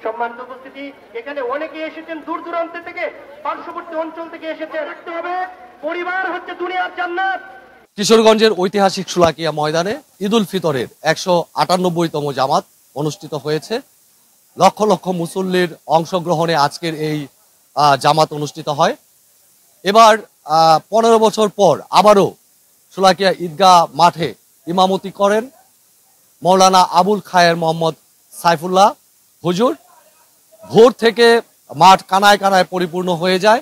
সম্মানিত উপস্থিতি, এখানে অনেকে এসেছেন দূর দূরান্ত থেকে, পার্শ্ববর্তী অঞ্চল থেকে এসেছেন। রাখতে হবে, পরিবার হচ্ছে দুনিয়ার জান্নাত। কিশোরগঞ্জের ঐতিহাসিক শোলাকিয়া ময়দানে ঈদ উল ফিতরের 198তম জামাত অনুষ্ঠিত হয়েছে। লক্ষ লক্ষ মুসল্লির অংশগ্রহণে আজকের এই জামাত অনুষ্ঠিত হয়। এবার 15 বছর পর আবারও শোলাকিয়া ঈদগাহ মাঠে ইমামতি করেন মৌলানা আবুল খায়ের মোহাম্মদ সাইফুল্লাহ হুজুর। ভোর থেকে মাঠ কানায় কানায় পরিপূর্ণ হয়ে যায়।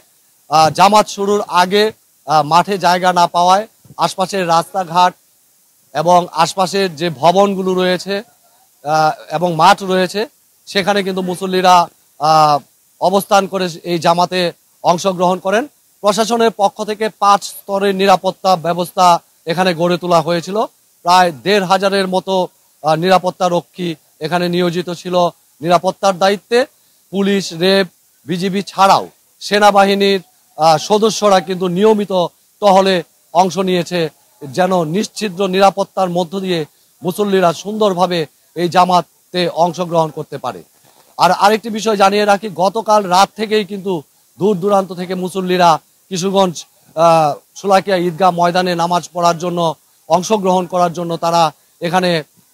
জামাত শুরুর আগে মাঠে জায়গা না পাওয়ায় আশপাশের রাস্তাঘাট এবং আশপাশের যে ভবনগুলো রয়েছে এবং মাঠ রয়েছে সেখানে কিন্তু মুসল্লিরা অবস্থান করে এই জামাতে অংশগ্রহণ করেন। প্রশাসনের পক্ষ থেকে 5 স্তরের নিরাপত্তা ব্যবস্থা এখানে গড়ে তোলা হয়েছিল। প্রায় 1500-এর মতো নিরাপত্তা রক্ষী এখানে নিয়োজিত ছিল নিরাপত্তার দায়িত্বে। পুলিশ, র্যাব, বিজিবি ছাড়াও সেনাবাহিনীর সদস্যরা কিন্তু নিয়মিত টহলে অংশ নিয়েছে, যেন নিশ্ছিদ্র নিরাপত্তার মধ্য দিয়ে মুসল্লিরা সুন্দরভাবে এই জামাতে অংশগ্রহণ করতে পারে। আর আরেকটি বিষয় জানিয়ে রাখি, গতকাল রাত থেকেই কিন্তু দূর দূরান্ত থেকে মুসল্লিরা কিশোরগঞ্জ শোলাকিয়া ঈদগাহ ময়দানে নামাজ পড়ার জন্য, অংশগ্রহণ করার জন্য তারা এখানে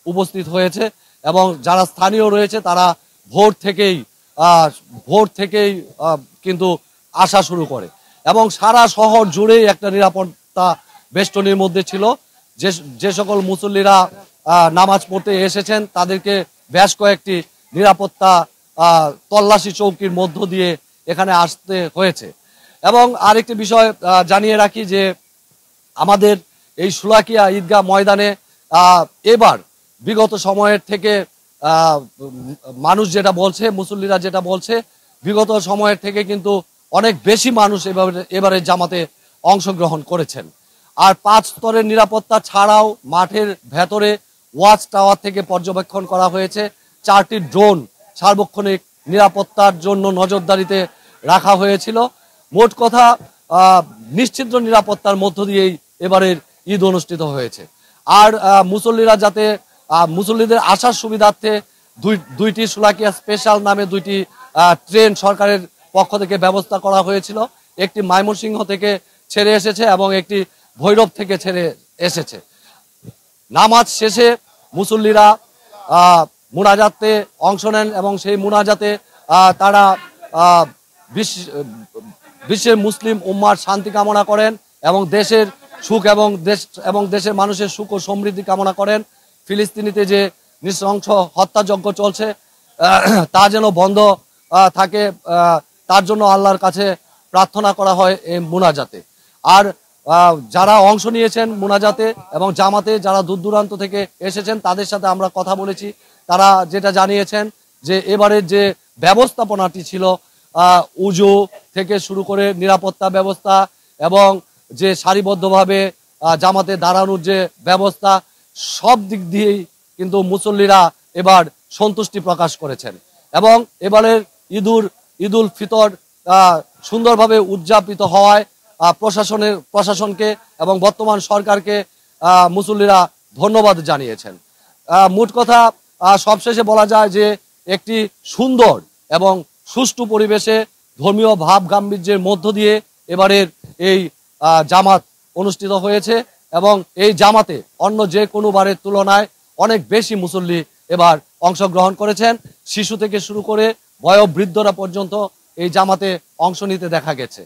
উপস্থিত হয়েছে এবং যারা স্থানীয় রয়েছে তারা ভোর থেকেই কিন্তু আসা শুরু করে এবং সারা শহর জুড়েই একটা নিরাপত্তা বেষ্টনীর মধ্যে ছিল। যে সকল মুসল্লিরা নামাজ পড়তে এসেছেন তাদেরকে বেশ কয়েকটি নিরাপত্তা তল্লাশি চৌকির মধ্য দিয়ে এখানে আসতে হয়েছে। এবং আরেকটি বিষয় জানিয়ে রাখি যে আমাদের এই শোলাকিয়া ঈদগাহ ময়দানে এবার বিগত সময়ের থেকে মানুষ যেটা বলছে, মুসল্লিরা যেটা বলছে, বিগত সময়ের থেকে কিন্তু অনেক বেশি মানুষ এবারে জামাতে অংশগ্রহণ করেছেন। আর 5 স্তরের নিরাপত্তা ছাড়াও মাঠের ভেতরে ওয়াচ টাওয়ার থেকে পর্যবেক্ষণ করা হয়েছে। 4টি ড্রোন সার্বক্ষণিক নিরাপত্তার জন্য নজরদারিতে রাখা হয়েছিল। মোট কথা নিশ্চিদ্র নিরাপত্তার মধ্য দিয়েই এবারের ঈদ অনুষ্ঠিত হয়েছে। আর মুসল্লিদের আসার সুবিধার্থে দুইটি শোলাকিয়া স্পেশাল নামে 2টি ট্রেন সরকারের পক্ষ থেকে ব্যবস্থা করা হয়েছিল। একটি ময়মনসিংহ থেকে ছেড়ে এসেছে এবং একটি ভৈরব থেকে ছেড়ে এসেছে। নামাজ শেষে মুসল্লিরা মুনাজাতে অংশ নেন এবং সেই মুনাজাতে তারা বিশ্বের মুসলিম উম্মার শান্তি কামনা করেন এবং দেশের সুখ এবং দেশের মানুষের সুখ ও সমৃদ্ধি কামনা করেন। ফিলিস্তিনিতে যে নৃশংস হত্যাযজ্ঞ চলছে তা যেন বন্ধ থাকে, তার জন্য আল্লাহর কাছে প্রার্থনা করা হয় এই মুনাজাতে। আর যারা অংশ নিয়েছেন মুনাজাতে এবং জামাতে, যারা দূর দূরান্ত থেকে এসেছেন তাদের সাথে আমরা কথা বলেছি। তারা যেটা জানিয়েছেন যে এবারের যে ব্যবস্থাপনাটি ছিল, উজু থেকে শুরু করে নিরাপত্তা ব্যবস্থা এবং যে সারিবদ্ধভাবে জামাতে দাঁড়ানোর যে ব্যবস্থা, সব দিক দিয়েই কিন্তু মুসল্লিরা এবার সন্তুষ্টি প্রকাশ করেছেন এবং এবারের ঈদ উল ফিতর সুন্দরভাবে উদযাপিত হওয়ায় প্রশাসনকে এবং বর্তমান সরকারকে মুসল্লিরা ধন্যবাদ জানিয়েছেন। মোট কথা সবশেষে বলা যায় যে একটি সুন্দর এবং সুষ্ঠু পরিবেশে ধর্মীয় ভাব গাম্ভীর্যের মধ্য দিয়ে এবারের এই জামাত অনুষ্ঠিত হয়েছে এবং এই জামাতে অন্য যে কোনো বারের তুলনায় অনেক বেশি মুসল্লি এবার অংশগ্রহণ করেছেন। শিশু থেকে শুরু করে বয়োবৃদ্ধরা পর্যন্ত এই জামাতে অংশ নিতে দেখা গেছে।